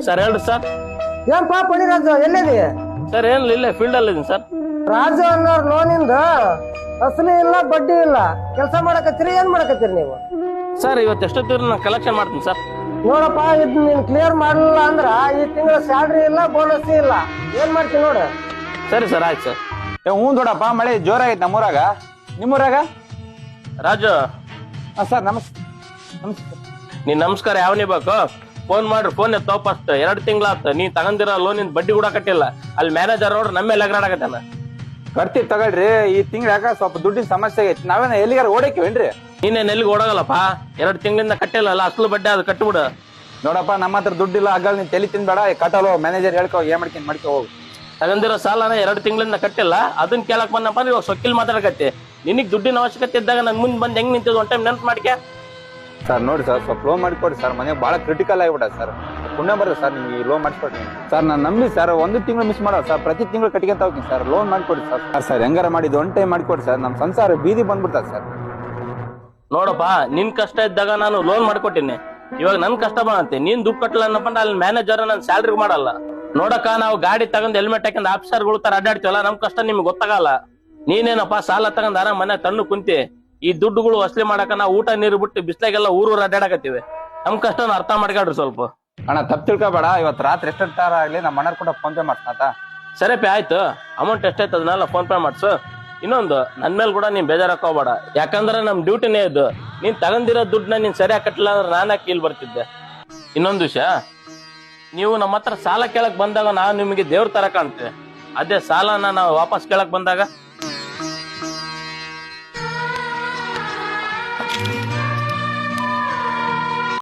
Sir ಹೇಳ್ರಿ sir. ಏನ್ಪಾ ಪಣಿರಾಜು ಎಲ್ಲಿದಿ? Sir ಏನಿಲ್ಲ, ಇಲ್ಲೇ ಫೀಲ್ಡ್ ಅಲ್ಲಿ ಇದೀನಿ ಸರ್. ರಾಜು ಅನ್ನೋರ್ ಲೋನಿಂದ ಅಸಲಿ ಇಲ್ಲ ಬಡ್ಡಿ ಇಲ್ಲ ಕೆಲಸ ಮಾಡಕತ್ತೀರಿ. ಏನ್ ಮಾಡಕತ್ತೀರಿ ನೀವು? ಸರ್ ಇವತ್ತು ಎಷ್ಟೊತ್ತಿದ್ರು ನಾನು ಕಲೆಕ್ಷನ್ ಮಾಡ್ತೀನಿ ಸರ್. ನೋಡಪ್ಪ, ಇದ್ ನೀನ್ ಕ್ಲಿಯರ್ ಮಾಡಲಿಲ್ಲ ಅಂದ್ರ ಈ ತಿಂಗಳ ಸ್ಯಾಲ್ರಿ ಇಲ್ಲ, ಬೋನಸ್ ಇಲ್ಲ. ಏನ್ ಮಾಡ್ತೀನಿ ನೋಡ. ಸರಿ ಸರ್, ಆಯ್ತು ಸರ್. ಹ್ಞೂ ದೊಡ್ಡಪ್ಪ, ಮಳೆ ಜೋರಾಗೈತೆ ನಮ್ಮೂರಾಗ. ನಿಮ್ಮೂರಾಗ? ರಾಜು ಸರ್ ನಮಸ್ತೆ. ನಮಸ್ತೆ. ನೀನ್ ನಮಸ್ಕಾರ ಯಾವನೇ ಬೇಕು ಫೋನ್ ಮಾಡ್ರಿ. ಫೋನ್ ತೋಪಸ್ಟ್ 2 ತಿಂಗಳಾತ ನೀ ತಗೊಂಡಿರೋ ಲೋನಿನ ಬಡ್ಡಿ ಕೂಡ ಕಟ್ಟಿಲ್ಲ. ಅಲ್ಲಿ ಮ್ಯಾನೇಜರ್ ನೋಡ್ರಿ ನಮ್ಮ ಮೇಲೆ ಎಗರಾಡಕತ್ತಾನ. ಕಟ್ತಿ ತಗೊಳ್ರಿ, ಈ ತಿಂಗಳ ಯಾಕ ಸ್ವಲ್ಪ ದುಡ್ಡಿನ ಸಮಸ್ಯೆ ಆಗೈತಿ. ನಾವೇನ ಎಲ್ಲಿಗಾರ ಓಡಾಕಿವೇನ್ರಿ? ನೀನೇನ್ ಎಲ್ಲಿಗೆ ಓಡಾಗಲ್ಲಪ್ಪ. 2 ತಿಂಗಳಿಂದ ಕಟ್ಟಿಲ್ಲ ಅಸಲು ಬಡ್ಡಿ ಅದು ಕಟ್ಬಿಡು. ನೋಡಪ್ಪ, ನಮ್ಮ ಹತ್ರ ದುಡ್ಡಿಲ್ಲ, ಆಗ ನೀನ್ ತಲೆ ತಿನ್ಬೇಡ. ಕಟ್ಟಲು ಮ್ಯಾನೇಜರ್ ಹೇಳ್ಕೊ, ಏನ್ ಮಾಡ್ಕೊ ಹೋಗು. ತಗೊಂಡಿರೋ ಸಾಲನ 2 ತಿಂಗಳಿಂದ ಕಟ್ಟಿಲ್ಲ, ಅದನ್ನ ಕೇಳಕ್ ಬಂದಪ್ಪ. ಇವಾಗ ಸೊಕ್ಕಿಲ್ ಮಾತಾಡಕತ್ತಿ. ನಿನಗ್ ದುಡ್ಡಿನ ಅವಶ್ಯಕತೆ ಇದ್ದಾಗ ನನ್ ಮುಂದ್ ಬಂದ್ ಹೆಂಗ್ ನಿಂತಿದ್ ಒಂದ್ ಟೈಮ್ ನೆನ್ಪು ಮಾಡ್ಕೆ. ಸರ್ ನೋಡಿ ಸರ್, ಸ್ವಲ್ಪ ಲೋನ್ ಮಾಡಿಕೊಡಿ ಸರ್. ಮನೆ ಬಹಳ ಕ್ರಿಟಿಕಲ್ ಆಗಿಬಿಡ ಸರ್. ಪುಣ್ಯ ಬರ್ತದೆ ಸರ್ ನಿಮ್ಗೆ ಈ ಲೋನ್ ಮಾಡಿಸ್ಕೊಡ್ರಿ ಸರ್. ನಾನು ನಂಬಿ ಸರ್ 1 ತಿಂಗಳು ಮಿಸ್ ಮಾಡೋ ಸರ್. ಪ್ರತಿ ತಿಂಗಳು ಕಟ್ಕೊಂತ ಹೋಗ್ತೀನಿ ಸರ್. ಲೋನ್ ಮಾಡಿಕೊಡಿ ಸರ್. ಸರ್ ಹೆಂಗಾರ ಮಾಡಿದ್ದು ಒನ್ ಟೈಮ್ ಮಾಡಿಕೊಡಿ ಸರ್. ನಮ್ಮ ಸಂಸಾರ ಬೀದಿ ಬಂದ್ಬಿಡ್ತದೆ ಸರ್. ನೋಡಪ್ಪ, ನಿನ್ ಕಷ್ಟ ಇದ್ದಾಗ ನಾನು ಲೋನ್ ಮಾಡ್ಕೊಟ್ಟಿನಿ. ಇವಾಗ ನನ್ ಕಷ್ಟ ಬಂತೆ, ನೀನ್ ದುಡ್ಡು ಕಟ್ಟಲ್ಲ ಅನ್ನಪ್ಪ. ಅಲ್ಲಿ ಮ್ಯಾನೇಜರ್ ನನ್ ಸ್ಯಾಲ್ರಿ ಮಾಡಲ್ಲ. ನೋಡಕ್ಕ, ನಾವು ಗಾಡಿ ತಗೊಂಡ್ ಹೆಲ್ಮೆಟ್ ಹಾಕೊಂಡ್ ಆಫೀಸರ್ಗಳು ತರ ಅಡ್ಡಾಡ್ತೀವಲ್ಲ, ನಮ್ ಕಷ್ಟ ನಿಮ್ಗೆ ಗೊತ್ತಾಗಲ್ಲ. ನೀನೇನಪ್ಪ ಸಾಲ ತಗೊಂಡ್ ಆರಾಮ್ ಮನೆ ತಣ್ಣು ಕುಂತಿ ಈ ದುಡ್ಡುಗಳು ವಸೂಲಿ ಮಾಡಕ ನಾವು ಊಟ ನೀರು ಬಿಟ್ಟು ಬಿಸ್ಲಾಗೆಲ್ಲ ಊರೂರು ಅಡ್ಡಾಡಕತ್ತೀವಿ. ನಮ್ ಕಷ್ಟನ ಅರ್ಥ ಮಾಡ್ಕೊಳ್ರಿ ಸ್ವಲ್ಪ. ಅಣ್ಣ ತಪ್ಪು ತಿಳ್ಕೊಬೇಡ. ಇವತ್ತು ರಾತ್ರಿ ಎಷ್ಟೊತ್ತಾರ ಆಗ್ಲಿ ನಮ್ಮ ಮನೆಯವ್ರ ಕೂಡ ಫೋನ್ ಪೇ ಮಾಡ್ತಾತ. ಸರಿಪಿ ಆಯ್ತು. ಅಮೌಂಟ್ ಎಷ್ಟೈತೆ ಅದನ್ನೆಲ್ಲ ಫೋನ್ ಪೇ ಮಾಡ್ಸು. ಇನ್ನೊಂದು, ನನ್ ಮೇಲೆ ಕೂಡ ನೀನ್ ಬೇಜಾರಾಕೋಬೇಡ. ಯಾಕಂದ್ರೆ ನಮ್ ಡ್ಯೂಟಿನೇ ಇದು. ನೀನ್ ತಗೊಂಡಿರೋ ದುಡ್ಡನ್ನ ನೀನ್ ಸರಿಯಾಗಿ ಕಟ್ಟಲ್ಲ ಅಂದ್ರೆ ನಾನೇ ಕೀಲ್ ಬರ್ತಿದ್ದೆ. ಇನ್ನೊಂದು ವಿಷಯ, ನೀವು ನಮ್ಮ ಹತ್ರ ಸಾಲ ಕೇಳಕ್ ಬಂದಾಗ ನಾವು ನಿಮಗೆ ದೇವ್ರ ತರ ಕಾಣ್ತೇವೆ. ಅದೇ ಸಾಲನ ನಾವು ವಾಪಸ್ ಕೇಳಕ್ ಬಂದಾಗ